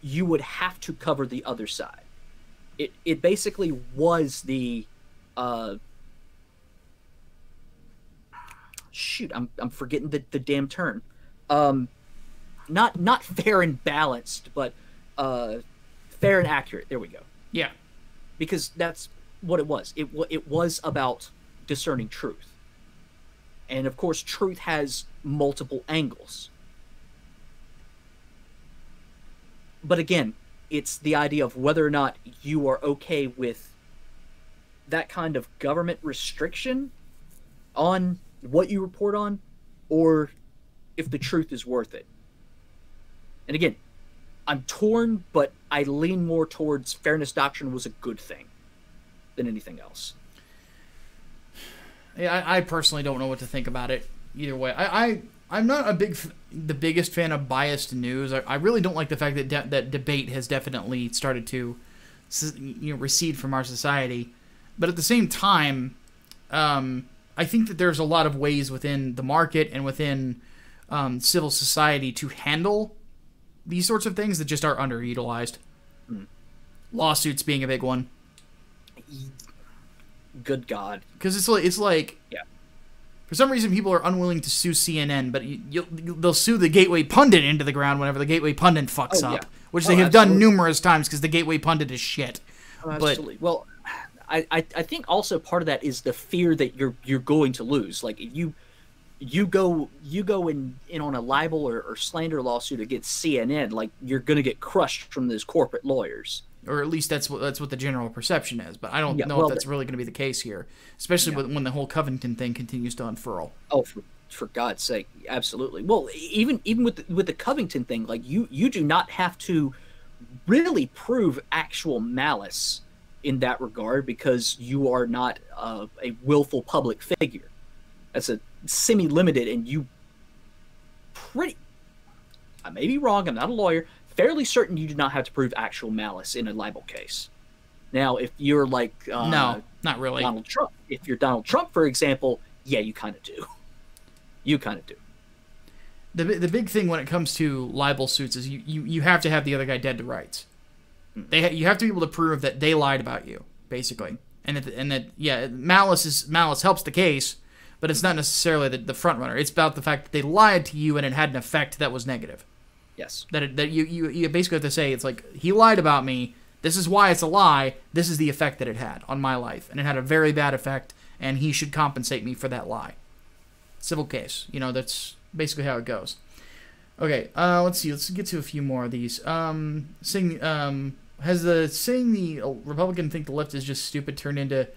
you would have to cover the other side. It basically was the shoot, I'm forgetting the damn term. Not fair and balanced, but fair and accurate. There we go. Yeah. Because that's what it was. It was about discerning truth. And of course, truth has multiple angles. But again, it's the idea of whether or not you are okay with that kind of government restriction on what you report on, or if the truth is worth it. And again, I'm torn, but I lean more towards Fairness Doctrine was a good thing than anything else. Yeah, I personally don't know what to think about it either way. I'm not the biggest fan of biased news. I really don't like the fact that that debate has definitely started to recede from our society. But at the same time, I think that there's a lot of ways within the market and within civil society to handle these sorts of things that just are underutilized. Lawsuits being a big one. Good God. Because it's like yeah. For some reason, people are unwilling to sue CNN, but they'll sue the Gateway Pundit into the ground whenever the Gateway Pundit fucks up, which they have done numerous times because the Gateway Pundit is shit. Absolutely. Well, I think also part of that is the fear that you're going to lose. Like if you go in on a libel or slander lawsuit against CNN, like you're going to get crushed from those corporate lawyers. Or at least that's what the general perception is. But I don't know if that's really going to be the case here, especially when the whole Covington thing continues to unfurl. Oh, for God's sake, absolutely. Well, even with the Covington thing, like you do not have to really prove actual malice in that regard because you are not a willful public figure. That's a semi-limited, and you I may be wrong, I'm not a lawyer, fairly certain you do not have to prove actual malice in a libel case. Now, if you're like... no, not really. Donald Trump. If you're Donald Trump, for example, yeah, you kind of do. You kind of do. The big thing when it comes to libel suits is you have to have the other guy dead to rights. You have to be able to prove that they lied about you, basically. And that malice helps the case, but it's not necessarily the front runner. It's about the fact that they lied to you and it had an effect that was negative. Yes. That you basically have to say, it's like, he lied about me, this is why it's a lie, this is the effect that it had on my life. And it had a very bad effect, and he should compensate me for that lie. Civil case. That's basically how it goes. Okay, let's see. Let's get to a few more of these. Saying the Republican think the left is just stupid turned into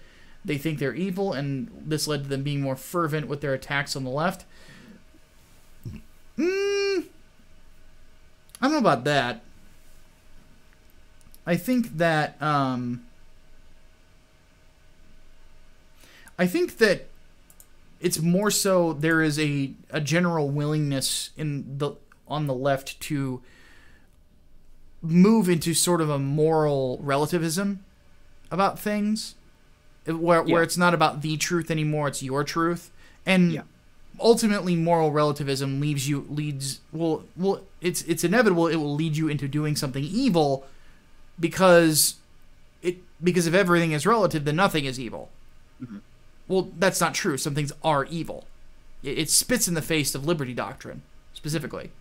they think they're evil, and this led to them being more fervent with their attacks on the left. I don't know about that. I think that it's more so there is a general willingness on the left to move into sort of a moral relativism about things. where it's not about the truth anymore, it's your truth. And ultimately moral relativism it's inevitable it will lead you into doing something evil because if everything is relative, then nothing is evil. Well, that's not true. Some things are evil. It spits in the face of liberty doctrine, specifically.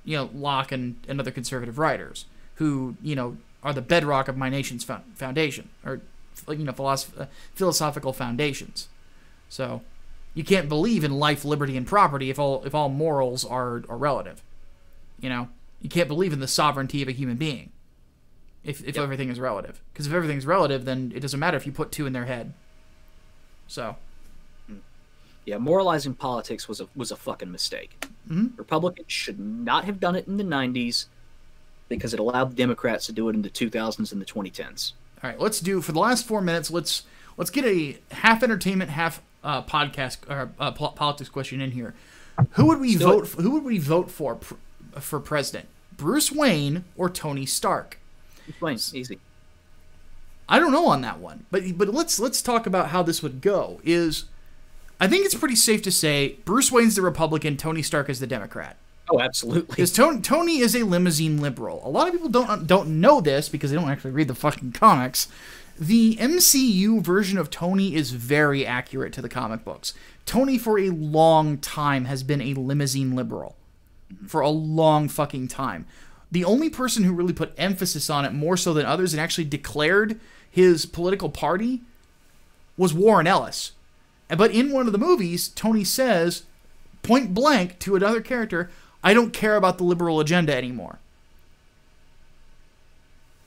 Locke and other conservative writers who, are the bedrock of my nation's foundation, or, philosophical foundations. So, you can't believe in life, liberty, and property if all morals are relative. You can't believe in the sovereignty of a human being if everything is relative. Because if everything's relative, then it doesn't matter if you put two in their head. So, yeah, moralizing politics was a fucking mistake. Republicans should not have done it in the 90s because it allowed the Democrats to do it in the 2000s and the 2010s. All right, let's do, for the last 4 minutes, let's get a half entertainment, half podcast or politics question in here. Who would we vote for president? Bruce Wayne or Tony Stark? Bruce Wayne, easy. I don't know on that one, but let's talk about how this would go. I think it's pretty safe to say Bruce Wayne's the Republican, Tony Stark is the Democrat. Oh, absolutely. Because Tony is a limousine liberal. A lot of people don't know this because they don't actually read the fucking comics. The MCU version of Tony is very accurate to the comic books. Tony, for a long time, has been a limousine liberal. For a long fucking time. The only person who really put emphasis on it more so than others and actually declared his political party was Warren Ellis. But in one of the movies, Tony says, point blank to another character, I don't care about the liberal agenda anymore.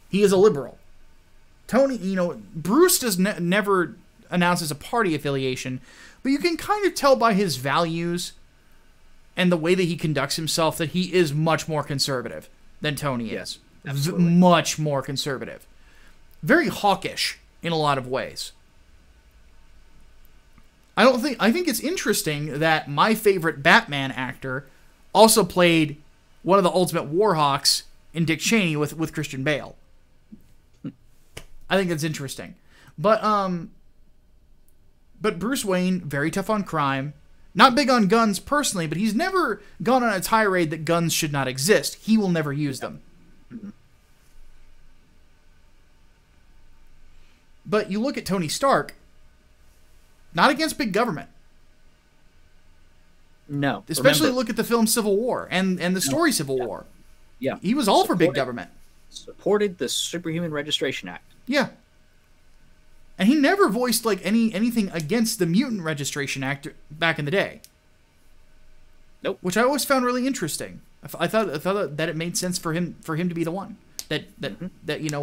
He is a liberal. Tony, Bruce does never announces a party affiliation, but you can kind of tell by his values and the way that he conducts himself that he is much more conservative than Tony is. Much more conservative. Very hawkish in a lot of ways. I think it's interesting that my favorite Batman actor also played one of the ultimate warhawks in Dick Cheney with Christian Bale. I think that's interesting. But Bruce Wayne, very tough on crime. Not big on guns personally, but he's never gone on a tirade that guns should not exist. He will never use them. But you look at Tony Stark, not against big government. No. Especially look at the film Civil War and the story Civil War. Yeah. He was all for big government. Supported the Superhuman Registration Act. Yeah. And he never voiced anything against the Mutant Registration Act back in the day. Nope. Which I always found really interesting. I thought that it made sense for him to be the one that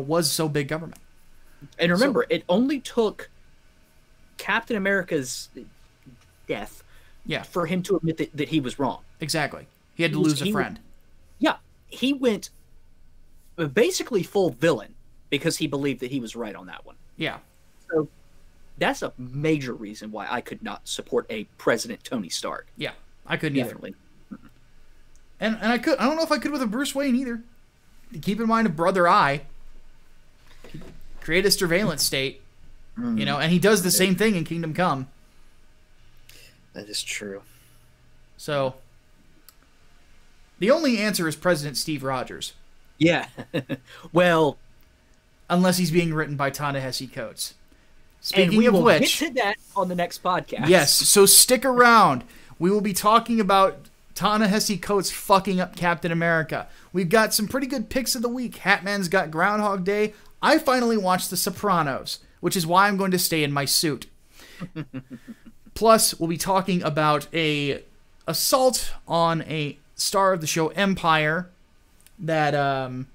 was so big government. And remember, it only took Captain America's death for him to admit that he was wrong. Exactly. He had to lose a friend. He went basically full villain because he believed that he was right on that one. Yeah. So that's a major reason why I could not support a President Tony Stark. Yeah, I couldn't Definitely. either. And I don't know if I could with a Bruce Wayne either. Keep in mind a Brother Eye. Create a surveillance state. And he does the same thing in Kingdom Come. That is true. So the only answer is President Steve Rogers. Yeah. Well, unless he's being written by Ta-Nehisi Coates. Speaking of which, get to that on the next podcast. Yes, so stick around. We will be talking about Ta-Nehisi Coates fucking up Captain America. We've got some pretty good picks of the week. Hatman's got Groundhog Day. I finally watched The Sopranos, which is why I'm going to stay in my suit. Plus, we'll be talking about a assault on a star of the show Empire that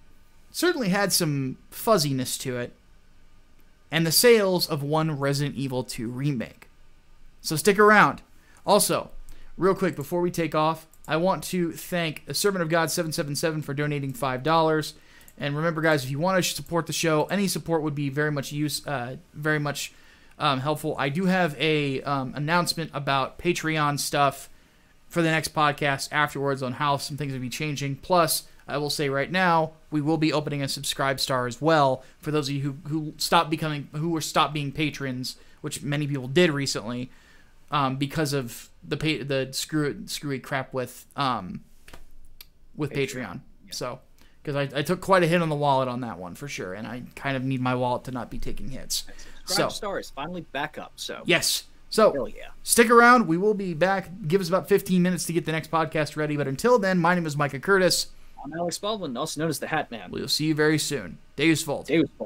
certainly had some fuzziness to it, and the sales of one Resident Evil 2 remake. So stick around. Also, real quick before we take off, I want to thank a Servant of God 777 for donating $5. And remember, guys, if you want to support the show, any support would be very much helpful. I do have a announcement about Patreon stuff for the next podcast afterwards on how some things will be changing. Plus, I will say right now, we will be opening a subscribe star as well for those of you who stopped being patrons, which many people did recently, because of the screwy crap with Patreon. Yeah. So, because I took quite a hit on the wallet on that one for sure, and I kind of need my wallet to not be taking hits. Subscribe star is finally back up. So yes. So, stick around. We will be back. Give us about 15 minutes to get the next podcast ready. But until then, my name is Micah Curtis. I'm Alex Baldwin, also known as The Hatman. We'll see you very soon. Deus Volt. Deus Volt.